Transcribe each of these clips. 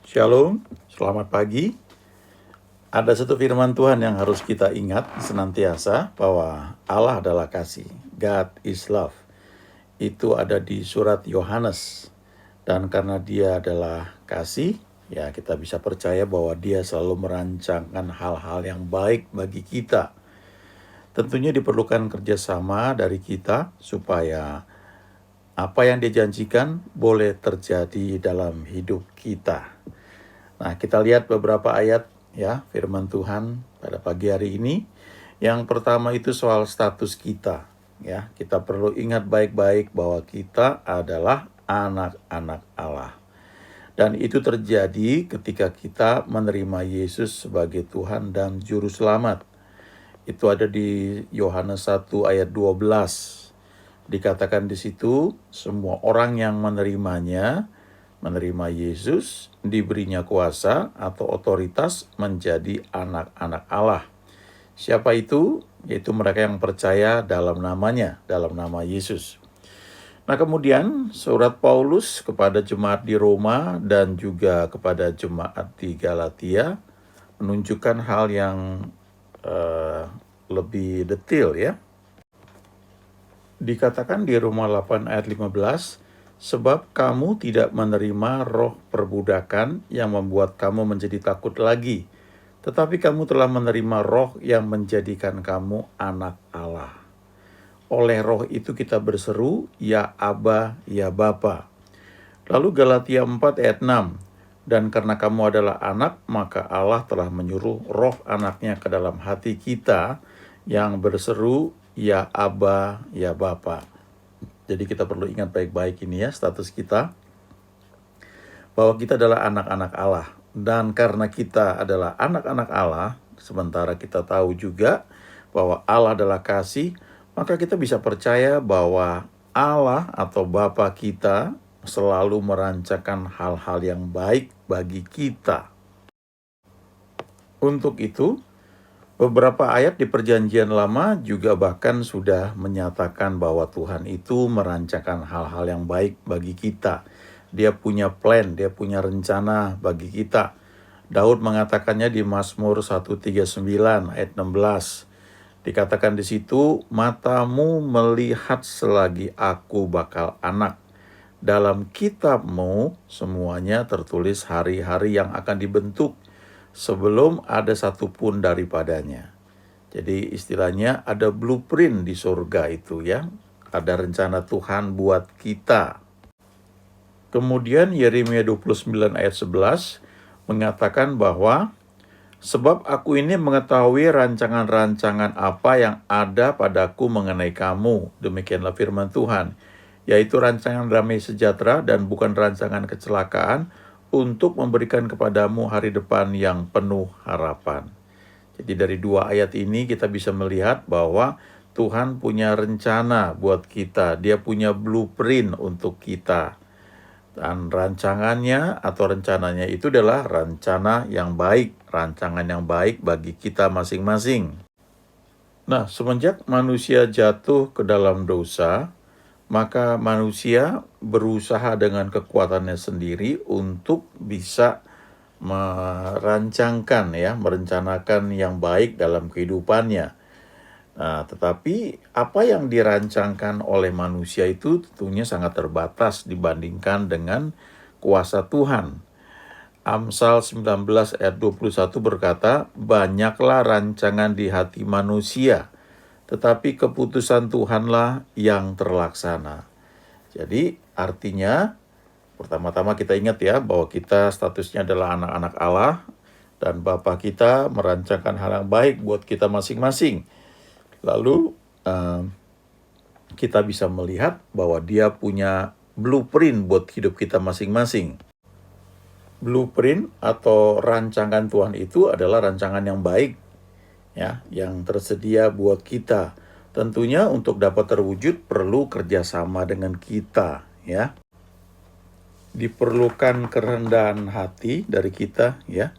Shalom, selamat pagi. Ada satu firman Tuhan yang harus kita ingat senantiasa bahwa Allah adalah kasih. God is love. Itu ada di surat Yohanes. Dan karena dia adalah kasih, ya kita bisa percaya bahwa dia selalu merancangkan hal-hal yang baik bagi kita. Tentunya diperlukan kerjasama dari kita supaya apa yang dijanjikan boleh terjadi dalam hidup kita. Nah, kita lihat beberapa ayat ya firman Tuhan pada pagi hari ini. Yang pertama itu soal status kita ya. Kita perlu ingat baik-baik bahwa kita adalah anak-anak Allah. Dan itu terjadi ketika kita menerima Yesus sebagai Tuhan dan Juru Selamat. Itu ada di Yohanes 1 ayat 12. Dikatakan di situ, semua orang yang menerimanya, menerima Yesus, diberinya kuasa atau otoritas menjadi anak-anak Allah. Siapa itu? Yaitu mereka yang percaya dalam namanya, dalam nama Yesus. Nah kemudian surat Paulus kepada jemaat di Roma dan juga kepada jemaat di Galatia menunjukkan hal yang lebih detail ya. Dikatakan di Roma 8 ayat 15, sebab kamu tidak menerima roh perbudakan yang membuat kamu menjadi takut lagi, tetapi kamu telah menerima roh yang menjadikan kamu anak Allah. Oleh roh itu kita berseru, ya Aba, ya Bapa. Lalu Galatia 4 ayat 6, dan karena kamu adalah anak, maka Allah telah menyuruh roh anaknya ke dalam hati kita yang berseru, ya Aba, ya Bapa. Jadi kita perlu ingat baik-baik ini ya status kita. Bahwa kita adalah anak-anak Allah. Dan karena kita adalah anak-anak Allah, sementara kita tahu juga bahwa Allah adalah kasih, maka kita bisa percaya bahwa Allah atau Bapa kita selalu merancangkan hal-hal yang baik bagi kita. Untuk itu, beberapa ayat di Perjanjian Lama juga bahkan sudah menyatakan bahwa Tuhan itu merancangkan hal-hal yang baik bagi kita. Dia punya plan, dia punya rencana bagi kita. Daud mengatakannya di Mazmur 139 ayat 16. Dikatakan di situ, matamu melihat selagi aku bakal anak. Dalam kitabmu semuanya tertulis hari-hari yang akan dibentuk sebelum ada satupun daripadanya. Jadi istilahnya ada blueprint di surga itu ya. Ada rencana Tuhan buat kita. Kemudian Yeremia 29 ayat 11 mengatakan bahwa sebab aku ini mengetahui rancangan-rancangan apa yang ada padaku mengenai kamu. Demikianlah firman Tuhan. Yaitu rancangan damai sejahtera dan bukan rancangan kecelakaan untuk memberikan kepadamu hari depan yang penuh harapan. Jadi dari dua ayat ini kita bisa melihat bahwa Tuhan punya rencana buat kita. Dia punya blueprint untuk kita. Dan rancangannya atau rencananya itu adalah rencana yang baik. Rancangan yang baik bagi kita masing-masing. Nah, semenjak manusia jatuh ke dalam dosa, maka manusia berusaha dengan kekuatannya sendiri untuk bisa merencanakan yang baik dalam kehidupannya. Nah, tetapi apa yang dirancangkan oleh manusia itu tentunya sangat terbatas dibandingkan dengan kuasa Tuhan. Amsal 19 ayat 21 berkata, banyaklah rancangan di hati manusia, tetapi keputusan Tuhanlah yang terlaksana. Jadi artinya pertama-tama kita ingat ya bahwa kita statusnya adalah anak-anak Allah dan Bapa kita merancangkan hal yang baik buat kita masing-masing. Lalu kita bisa melihat bahwa dia punya blueprint buat hidup kita masing-masing. Blueprint atau rancangan Tuhan itu adalah rancangan yang baik ya, yang tersedia buat kita. Tentunya untuk dapat terwujud perlu kerjasama dengan kita ya. Diperlukan kerendahan hati dari kita ya,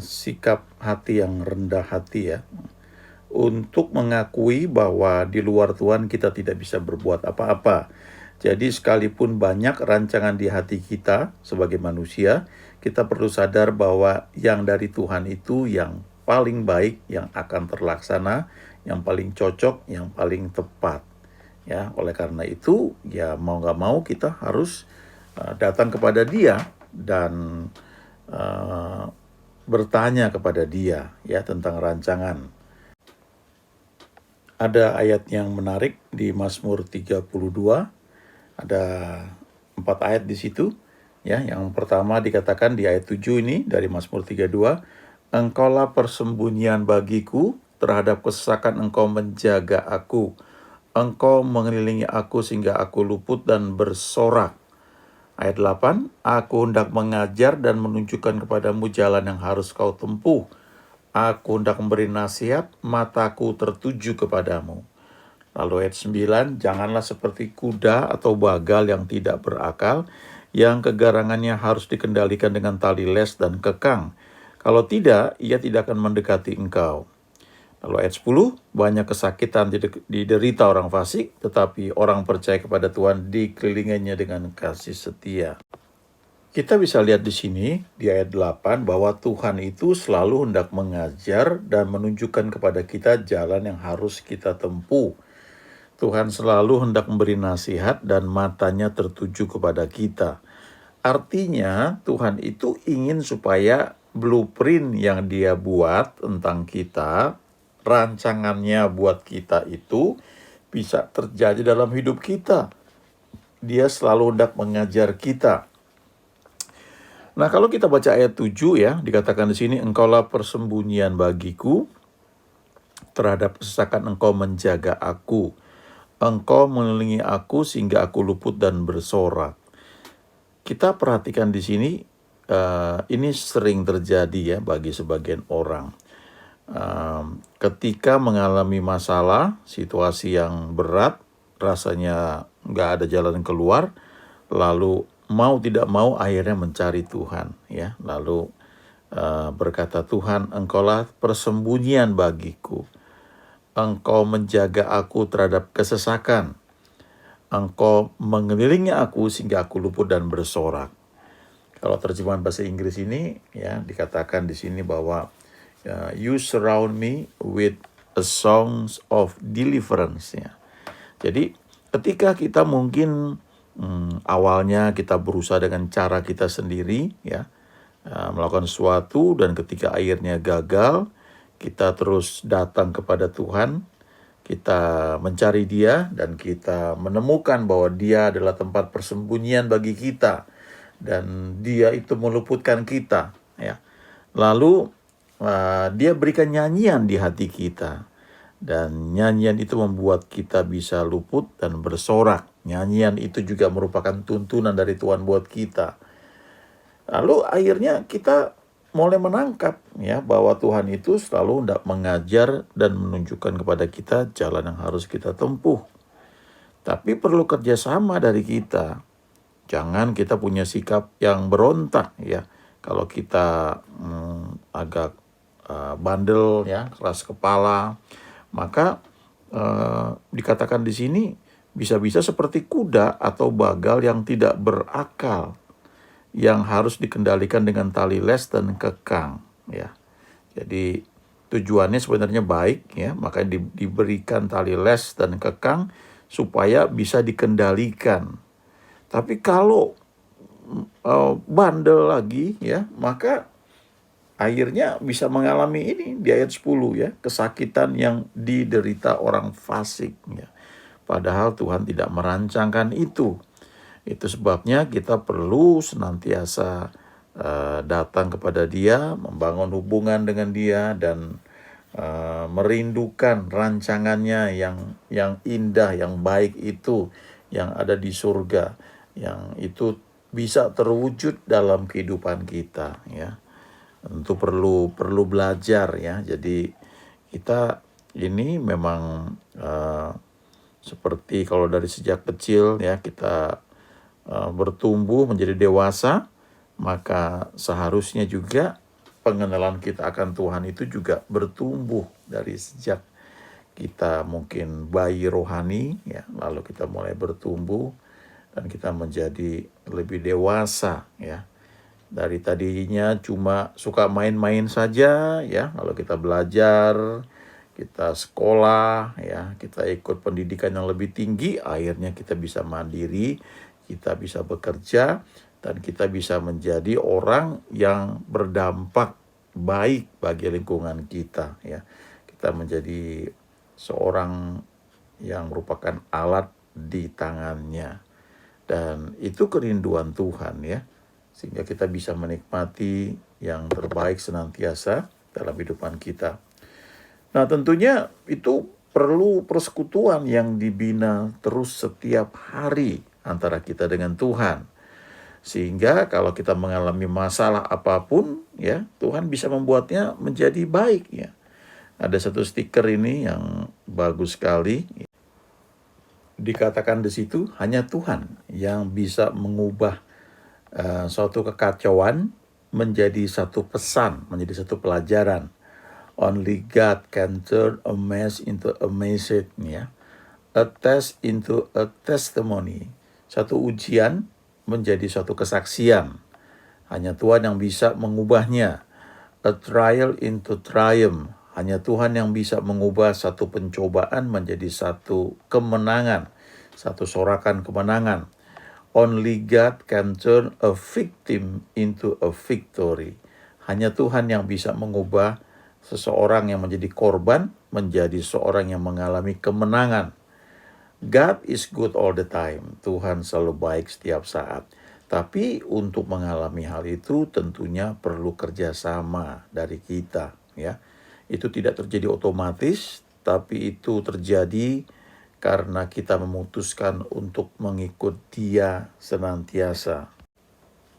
sikap hati yang rendah hati ya, untuk mengakui bahwa di luar Tuhan kita tidak bisa berbuat apa-apa. Jadi sekalipun banyak rancangan di hati kita sebagai manusia, kita perlu sadar bahwa yang dari Tuhan itu yang paling baik, yang akan terlaksana, yang paling cocok, yang paling tepat. Ya, oleh karena itu, ya mau nggak mau kita harus datang kepada Dia dan uh, bertanya kepada Dia ya tentang rancangan. Ada ayat yang menarik di Mazmur 32, ada 4 ayat di situ. Ya, yang pertama dikatakan di ayat 7 ini dari Mazmur 32, Engkaulah persembunyian bagiku, terhadap kesesakan Engkau menjaga aku. Engkau mengelilingi aku sehingga aku luput dan bersorak. Ayat 8, aku hendak mengajar dan menunjukkan kepadamu jalan yang harus kau tempuh. Aku hendak memberi nasihat, mataku tertuju kepadamu. Lalu ayat 9, janganlah seperti kuda atau bagal yang tidak berakal, yang kegarangannya harus dikendalikan dengan tali les dan kekang. Kalau tidak, ia tidak akan mendekati engkau. Lalu ayat 10, banyak kesakitan diderita orang fasik, tetapi orang percaya kepada Tuhan dikelilinginya dengan kasih setia. Kita bisa lihat di sini, di ayat 8, bahwa Tuhan itu selalu hendak mengajar dan menunjukkan kepada kita jalan yang harus kita tempuh. Tuhan selalu hendak memberi nasihat dan matanya tertuju kepada kita. Artinya Tuhan itu ingin supaya blueprint yang Dia buat tentang kita, rancangannya buat kita itu bisa terjadi dalam hidup kita. Dia selalu hendak mengajar kita. Nah, kalau kita baca ayat 7 ya, dikatakan di sini, Engkaulah persembunyian bagiku, terhadap kesesakan Engkau menjaga aku. Engkau mengelilingi aku sehingga aku luput dan bersorak. Kita perhatikan di sini, ini sering terjadi ya bagi sebagian orang. Ketika mengalami masalah, situasi yang berat, rasanya nggak ada jalan keluar, lalu mau tidak mau akhirnya mencari Tuhan ya, lalu berkata, Tuhan, Engkaulah persembunyian bagiku. Engkau menjaga aku terhadap kesesakan. Engkau mengelilingi aku sehingga aku luput dan bersorak. Kalau terjemahan bahasa Inggris ini ya dikatakan di sini bahwa you surround me with a songs of deliverance ya. Jadi ketika kita mungkin awalnya kita berusaha dengan cara kita sendiri ya, melakukan sesuatu, dan ketika akhirnya gagal, kita terus datang kepada Tuhan, kita mencari Dia, dan kita menemukan bahwa Dia adalah tempat persembunyian bagi kita, dan Dia itu meluputkan kita ya. Lalu Dia berikan nyanyian di hati kita, dan nyanyian itu membuat kita bisa luput dan bersorak. Nyanyian itu juga merupakan tuntunan dari Tuhan buat kita. Lalu akhirnya kita mulai menangkap ya bahwa Tuhan itu selalu hendak mengajar dan menunjukkan kepada kita jalan yang harus kita tempuh. Tapi perlu kerjasama dari kita. Jangan kita punya sikap yang berontak ya. Kalau kita agak bandel ya, keras kepala, maka dikatakan di sini bisa-bisa seperti kuda atau bagal yang tidak berakal, yang harus dikendalikan dengan tali les dan kekang ya. Jadi tujuannya sebenarnya baik ya, makanya diberikan tali les dan kekang supaya bisa dikendalikan. Tapi kalau bandel lagi ya, maka akhirnya bisa mengalami ini di ayat 10 ya, kesakitan yang diderita orang fasik ya. Padahal Tuhan tidak merancangkan itu. Itu sebabnya kita perlu senantiasa datang kepada Dia, membangun hubungan dengan Dia, dan merindukan rancangannya yang indah, yang baik itu, yang ada di surga, yang itu bisa terwujud dalam kehidupan kita ya. Tentu perlu belajar ya. Jadi kita ini memang seperti kalau dari sejak kecil ya kita bertumbuh menjadi dewasa, maka seharusnya juga pengenalan kita akan Tuhan itu juga bertumbuh dari sejak kita mungkin bayi rohani ya, lalu kita mulai bertumbuh dan kita menjadi lebih dewasa ya. Dari tadinya cuma suka main-main saja ya, kalau kita belajar, kita sekolah ya, kita ikut pendidikan yang lebih tinggi, akhirnya kita bisa mandiri, kita bisa bekerja, dan kita bisa menjadi orang yang berdampak baik bagi lingkungan kita ya. Kita menjadi seorang yang merupakan alat di tangannya. Dan itu kerinduan Tuhan ya. Sehingga kita bisa menikmati yang terbaik senantiasa dalam kehidupan kita. Nah, tentunya itu perlu persekutuan yang dibina terus setiap hari antara kita dengan Tuhan. Sehingga kalau kita mengalami masalah apapun ya, Tuhan bisa membuatnya menjadi baik ya. Ada satu stiker ini yang bagus sekali. Dikatakan di situ hanya Tuhan yang bisa mengubah suatu kekacauan menjadi satu pesan, menjadi satu pelajaran. Only God can turn a mess into a message ya. A test into a testimony. Satu ujian menjadi suatu kesaksian. Hanya Tuhan yang bisa mengubahnya. A trial into triumph. Hanya Tuhan yang bisa mengubah satu pencobaan menjadi satu kemenangan. Satu sorakan kemenangan. Only God can turn a victim into a victory. Hanya Tuhan yang bisa mengubah seseorang yang menjadi korban menjadi seorang yang mengalami kemenangan. God is good all the time. Tuhan selalu baik setiap saat. Tapi untuk mengalami hal itu tentunya perlu kerjasama dari kita ya. Itu tidak terjadi otomatis, tapi itu terjadi karena kita memutuskan untuk mengikut Dia senantiasa.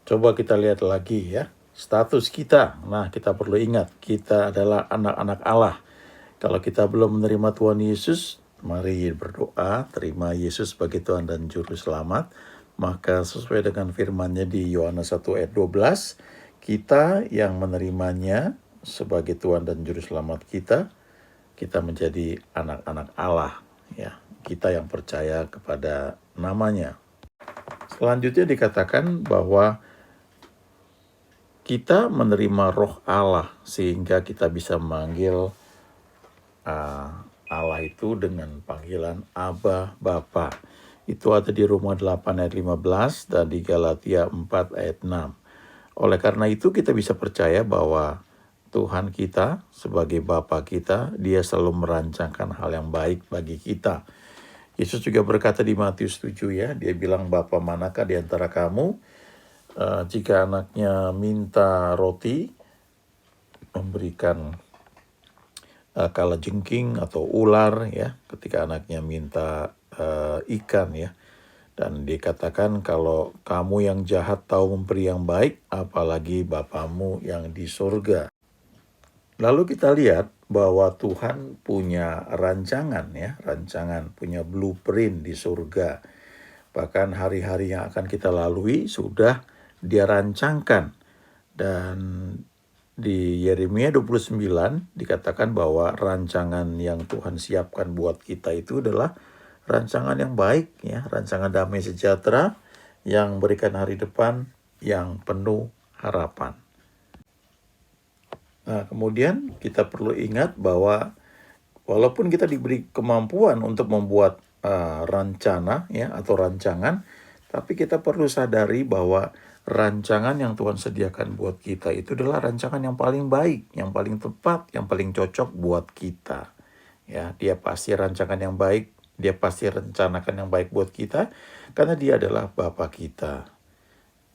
Coba kita lihat lagi ya, status kita. Nah, kita perlu ingat, kita adalah anak-anak Allah. Kalau kita belum menerima Tuhan Yesus, mari berdoa, terima Yesus sebagai Tuhan dan Juru Selamat. Maka sesuai dengan firman-Nya di Yohanes 1 ayat 12, kita yang menerimanya sebagai Tuhan dan Juru Selamat kita menjadi anak-anak Allah ya. Kita yang percaya kepada namanya. Selanjutnya dikatakan bahwa kita menerima roh Allah sehingga kita bisa memanggil Allah itu dengan panggilan Aba Bapa. Itu ada di Roma 8 ayat 15 dan di Galatia 4 ayat 6. Oleh karena itu kita bisa percaya bahwa Tuhan kita sebagai Bapa kita, Dia selalu merancangkan hal yang baik bagi kita. Yesus juga berkata di Matius 7 ya, Dia bilang, Bapa manakah di antara kamu jika anaknya minta roti, memberikan kalajengking atau ular ya, ketika anaknya minta ikan ya. Dan dikatakan kalau kamu yang jahat tahu memberi yang baik, apalagi Bapamu yang di surga. Lalu kita lihat bahwa Tuhan punya rancangan ya, punya blueprint di surga. Bahkan hari-hari yang akan kita lalui sudah Dia rancangkan. Dan di Yeremia 29 dikatakan bahwa rancangan yang Tuhan siapkan buat kita itu adalah rancangan yang baik ya, rancangan damai sejahtera yang berikan hari depan yang penuh harapan. Nah, kemudian kita perlu ingat bahwa walaupun kita diberi kemampuan untuk membuat rencana ya atau rancangan, tapi kita perlu sadari bahwa rancangan yang Tuhan sediakan buat kita itu adalah rancangan yang paling baik, yang paling tepat, yang paling cocok buat kita. Ya, Dia pasti rancangan yang baik, Dia pasti rencanakan yang baik buat kita karena Dia adalah Bapa kita.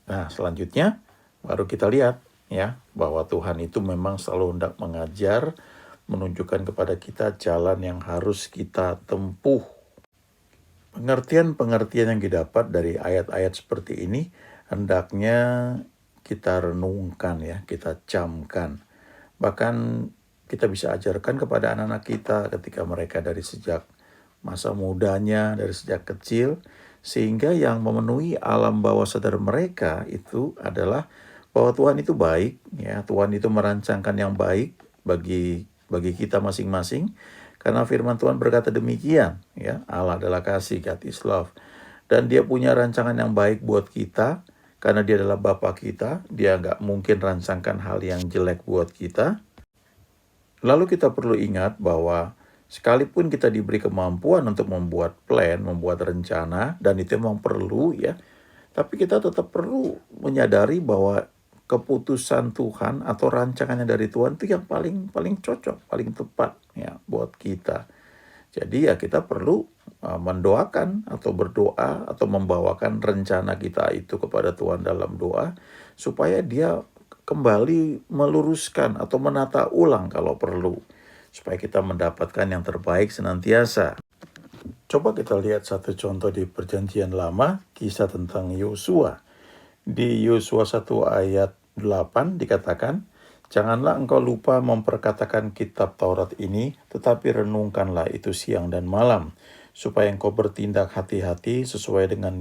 Nah, selanjutnya baru kita lihat ya bahwa Tuhan itu memang selalu hendak mengajar, menunjukkan kepada kita jalan yang harus kita tempuh. Pengertian-pengertian yang didapat dari ayat-ayat seperti ini hendaknya kita renungkan ya, kita camkan. Bahkan kita bisa ajarkan kepada anak-anak kita ketika mereka dari sejak masa mudanya, dari sejak kecil, sehingga yang memenuhi alam bawah sadar mereka itu adalah bahwa Tuhan itu baik, ya Tuhan itu merancangkan yang baik bagi kita masing-masing. Karena firman Tuhan berkata demikian, ya Allah adalah kasih, God is love. Dan dia punya rancangan yang baik buat kita, karena dia adalah Bapa kita. Dia nggak mungkin rancangkan hal yang jelek buat kita. Lalu kita perlu ingat bahwa sekalipun kita diberi kemampuan untuk membuat plan, membuat rencana, dan itu memang perlu ya, tapi kita tetap perlu menyadari bahwa keputusan Tuhan atau rancangannya dari Tuhan itu yang paling cocok, paling tepat ya buat kita. Jadi ya kita perlu mendoakan atau berdoa atau membawakan rencana kita itu kepada Tuhan dalam doa supaya dia kembali meluruskan atau menata ulang kalau perlu supaya kita mendapatkan yang terbaik senantiasa. Coba kita lihat satu contoh di Perjanjian Lama, kisah tentang Yosua. Di Yosua 1 ayat 8 dikatakan, "Janganlah engkau lupa memperkatakan kitab Taurat ini, tetapi renungkanlah itu siang dan malam, supaya engkau bertindak hati-hati sesuai dengan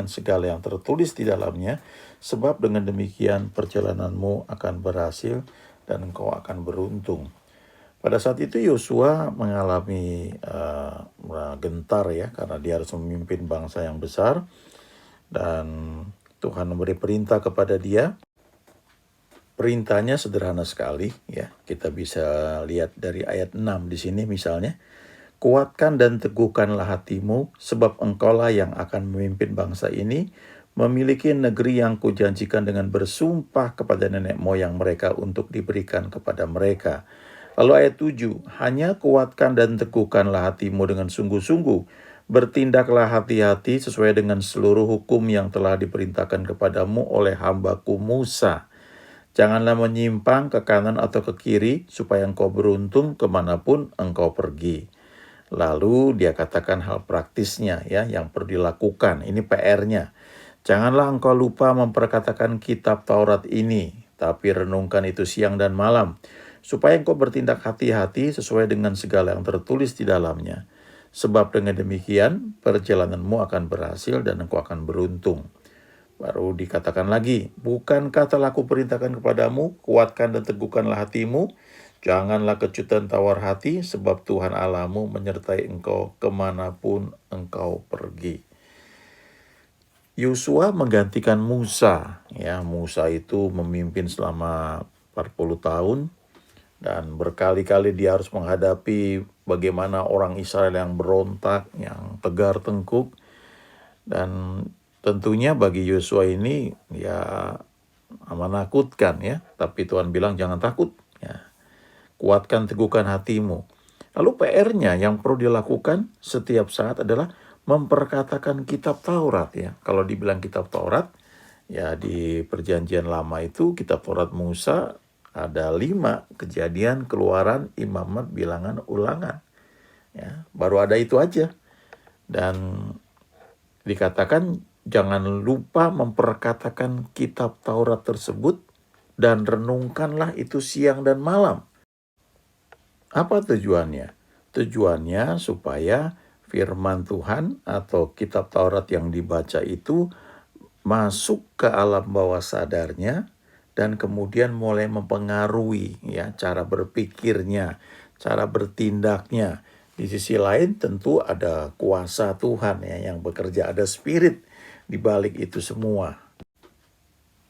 segala yang tertulis di dalamnya, sebab dengan demikian perjalananmu akan berhasil dan engkau akan beruntung." Pada saat itu Yosua mengalami gentar ya, karena dia harus memimpin bangsa yang besar, dan Tuhan memberi perintah kepada dia. Perintahnya sederhana sekali ya. Kita bisa lihat dari ayat 6 di sini misalnya. "Kuatkan dan teguhkanlah hatimu, sebab engkaulah yang akan memimpin bangsa ini, memiliki negeri yang kujanjikan dengan bersumpah kepada nenek moyang mereka untuk diberikan kepada mereka." Lalu ayat 7, "Hanya kuatkan dan teguhkanlah hatimu dengan sungguh-sungguh, bertindaklah hati-hati sesuai dengan seluruh hukum yang telah diperintahkan kepadamu oleh hambaku Musa. Janganlah menyimpang ke kanan atau ke kiri, supaya engkau beruntung kemanapun engkau pergi." Lalu dia katakan hal praktisnya ya yang perlu dilakukan. Ini PR-nya. "Janganlah engkau lupa memperkatakan kitab Taurat ini, tapi renungkan itu siang dan malam, supaya engkau bertindak hati-hati sesuai dengan segala yang tertulis di dalamnya. Sebab dengan demikian perjalananmu akan berhasil dan engkau akan beruntung." Baru dikatakan lagi, "Bukankah telah kuperintahkan kepadamu, kuatkan dan teguhkanlah hatimu, janganlah kecutan tawar hati, sebab Tuhan Allahmu menyertai engkau kemanapun engkau pergi." Yosua menggantikan Musa. Ya, Musa itu memimpin selama 40 tahun. Dan berkali-kali dia harus menghadapi bagaimana orang Israel yang berontak, yang tegar tengkuk. Dan tentunya bagi Yosua ini ya menakutkan ya. Tapi Tuhan bilang jangan takut ya. Kuatkan teguhkan hatimu. Lalu PR-nya yang perlu dilakukan setiap saat adalah memperkatakan kitab Taurat ya. Kalau dibilang kitab Taurat ya di Perjanjian Lama itu kitab Taurat Musa ada 5, Kejadian, Keluaran, Imamat, Bilangan, Ulangan. Ya, baru ada itu aja. Dan dikatakan jangan lupa memperkatakan kitab Taurat tersebut dan renungkanlah itu siang dan malam. Apa tujuannya? Tujuannya supaya firman Tuhan atau kitab Taurat yang dibaca itu masuk ke alam bawah sadarnya, dan kemudian mulai mempengaruhi ya cara berpikirnya, cara bertindaknya. Di sisi lain tentu ada kuasa Tuhan ya yang bekerja, ada spirit di balik itu semua.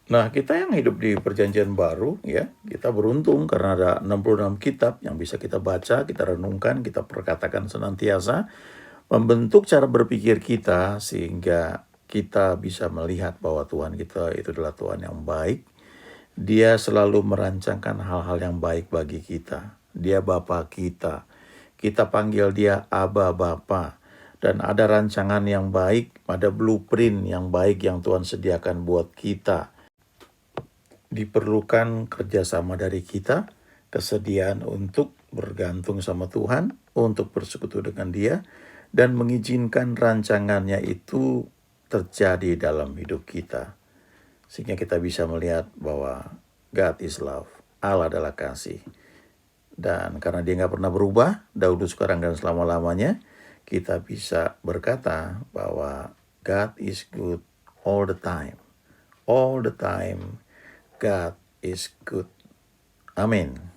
Nah, kita yang hidup di Perjanjian Baru ya, kita beruntung karena ada 66 kitab yang bisa kita baca, kita renungkan, kita perkatakan senantiasa, membentuk cara berpikir kita sehingga kita bisa melihat bahwa Tuhan kita itu adalah Tuhan yang baik. Dia selalu merancangkan hal-hal yang baik bagi kita. Dia Bapa kita. Kita panggil dia Aba Bapa. Dan ada rancangan yang baik, ada blueprint yang baik yang Tuhan sediakan buat kita. Diperlukan kerjasama dari kita, kesediaan untuk bergantung sama Tuhan, untuk bersekutu dengan dia, dan mengizinkan rancangannya itu terjadi dalam hidup kita. Sehingga kita bisa melihat bahwa God is love, Allah adalah kasih. Dan karena dia gak pernah berubah, dahulu, sekarang, dan selama-lamanya, kita bisa berkata bahwa God is good all the time. All the time, God is good. Amin.